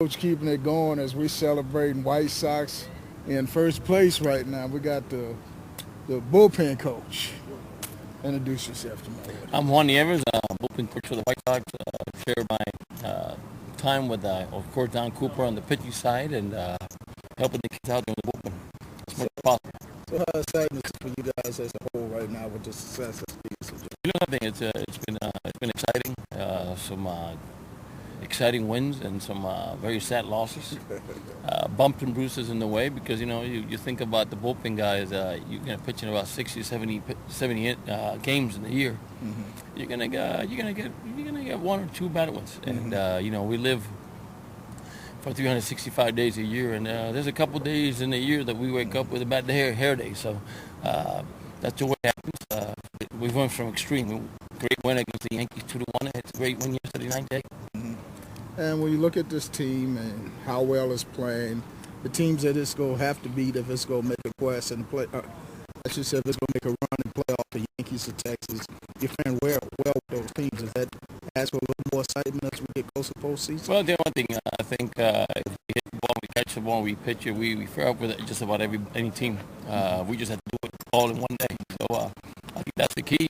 Coach keeping it going as we celebrating White Sox in first place right now. We got the bullpen coach. Introduce yourself to me. I'm Juan Nieves, bullpen coach for the White Sox. Share my time with, of course, Don Cooper on the pitching side and helping the kids out in the bullpen as much as possible. So how exciting is it for you guys as a whole right now with the success of these? You know, I think it's been exciting. Some exciting wins and some very sad losses. Bumps and bruises in the way because, you think about the bullpen guys, you're going to pitch in about 60, 70 games in the year. Mm-hmm. You're gonna get one or two bad ones, and we live for 365 days a year, and there's a couple days in the year that we wake up with a bad hair day. So that's the way it happens. We went from extreme. Great win against the Yankees 2-1. It's a great win yesterday night, Jay. Mm-hmm. And when you look at this team and how well it's playing, the teams that it's going to have to beat if it's going to make a quest and play, I should say if it's going to make a run and play off the Yankees or Texas, you're playing well with those teams. Does that ask for a little more excitement as we get closer to postseason? Well, the one thing, I think if we hit the ball, we catch the ball, we pitch it, we fare up with it just about any team. We just have to do it all in one day. So I think that's the key.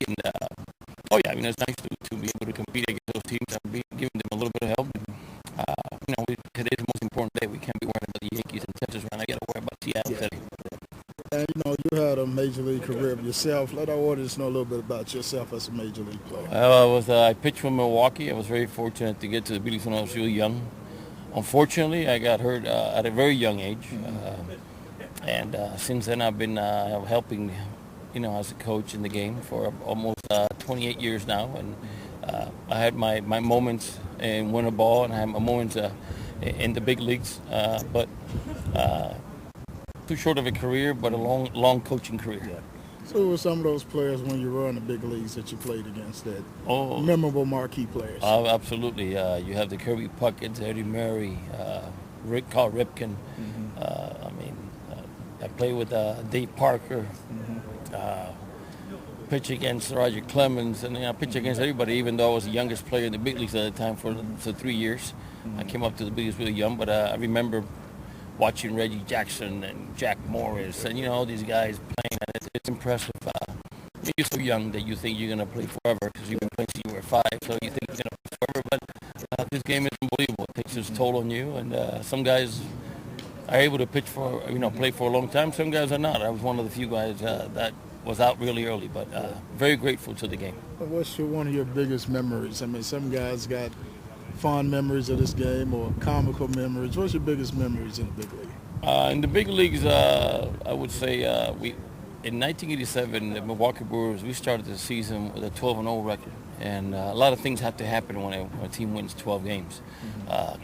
And it's nice to be able to compete against those teams and be giving them a little bit of help. And, today's the most important day. We can't be worrying about the Yankees and Texas right now. I got to worry about Seattle today. And you had a major league career yourself. Let our audience know a little bit about yourself as a major league player. I pitched for Milwaukee. I was very fortunate to get to the big leagues when I was really young. Unfortunately, I got hurt at a very young age, and since then I've been helping, as a coach in the game for almost 28 years now. And I had my moments in winter ball, and I had my moments in the big leagues, but. Too short of a career, but a long coaching career. Yeah. So who were some of those players when you were in the big leagues that you played against that memorable marquee players? Absolutely. You have the Kirby Pucketts, Eddie Murray, Carl Ripken. I played with Dave Parker. Pitch against Roger Clemens, and I pitched against everybody, even though I was the youngest player in the big leagues at the time for 3 years. I came up to the big leagues really young, but I remember watching Reggie Jackson and Jack Morris and, all these guys playing, and it's impressive. You're so young that you think you're going to play forever because you've been playing since you were 5, so you think you're going to play forever, but this game is unbelievable. It takes its toll on you, and some guys are able to pitch for, play for a long time. Some guys are not. I was one of the few guys that was out really early, but very grateful to the game. What's one of your biggest memories? I mean, some guys got fond memories of this game or comical memories. What's your biggest memories in the big league? In the big leagues, I would say in 1987, the Milwaukee Brewers, we started the season with a 12-0 record. And a lot of things have to happen when a team wins 12 games.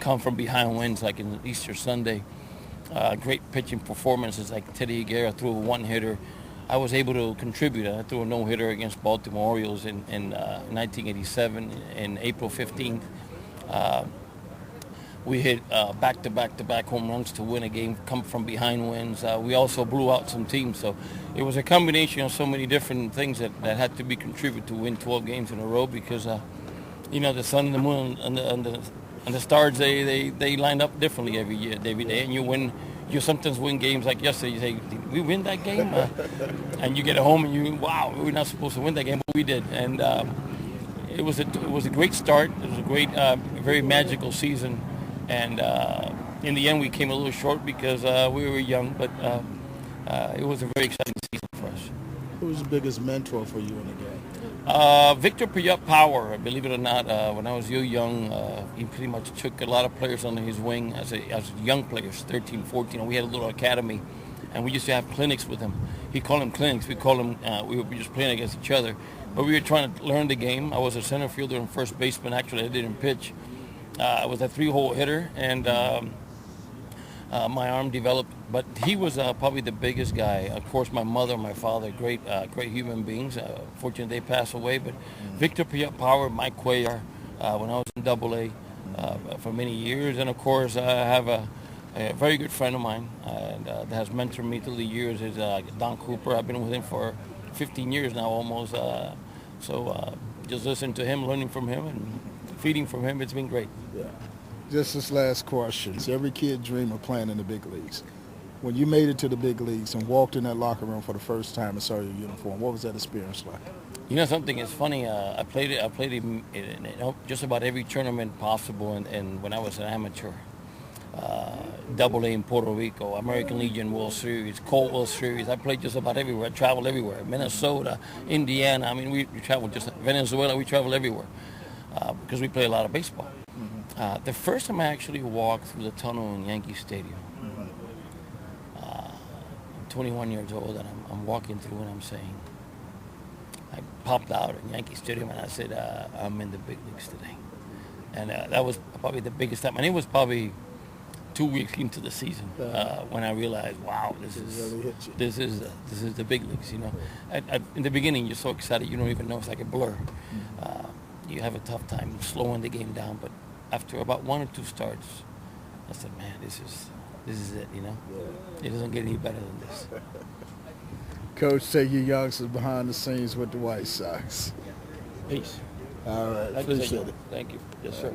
Come from behind wins like in Easter Sunday. Great pitching performances like Teddy Higuera threw a one-hitter. I was able to contribute. I threw a no-hitter against Baltimore Orioles in 1987 in April 15th. We hit back-to-back home runs to win a game, come from behind wins. We also blew out some teams. So it was a combination of so many different things that had to be contributed to win 12 games in a row because, the sun and the moon and the stars, they line up differently every day. And you sometimes win games like yesterday. You say, did we win that game? And you get home and we're not supposed to win that game, but we did. And it was a great start. It was a great, very magical season. And in the end, we came a little short because we were young, but it was a very exciting season for us. Who was the biggest mentor for you in the game? Victor Power, believe it or not, when I was young, he pretty much took a lot of players under his wing as young players, 13, 14. And we had a little academy, and we used to have clinics with him. He called them clinics. We called them, we were just playing against each other. But we were trying to learn the game. I was a center fielder and first baseman. Actually, I didn't pitch. I was a 3-hole hitter, and my arm developed. But he was probably the biggest guy. Of course, my mother, my father, great human beings. Fortunately, they passed away. But Victor Power, Mike Cuellar, when I was in AA for many years. And, of course, I have a very good friend of mine that has mentored me through the years is Don Cooper. I've been with him for 15 years now almost. So just listening to him, learning from him, and feeding from him, it's been great. Yeah. Just this last question. Every kid dream of playing in the big leagues. When you made it to the big leagues and walked in that locker room for the first time and saw your uniform, what was that experience like? You know something? It's funny. I played it. I played it in just about every tournament possible. And when I was an amateur, Double A in Puerto Rico, American Legion World Series, Cold World Series. I played just about everywhere. I traveled everywhere. Minnesota, Indiana. I mean, we traveled just Venezuela. We traveled everywhere because we play a lot of baseball. The first time I actually walked through the tunnel in Yankee Stadium, I'm 21 years old, and I'm walking through and I'm saying, I popped out in Yankee Stadium and I said, I'm in the big leagues today. And that was probably the biggest time. And it was probably 2 weeks into the season when I realized, wow, this is the big leagues. You know, in the beginning you're so excited you don't even know, it's like a blur. You have a tough time slowing the game down, but after about 1 or 2 starts, I said, man, this is it. You know, it doesn't get any better than this. Coach, take your youngsters behind the scenes with the White Sox. Peace. All right, Thank you, appreciate senor. it. Thank you. Yes, sir.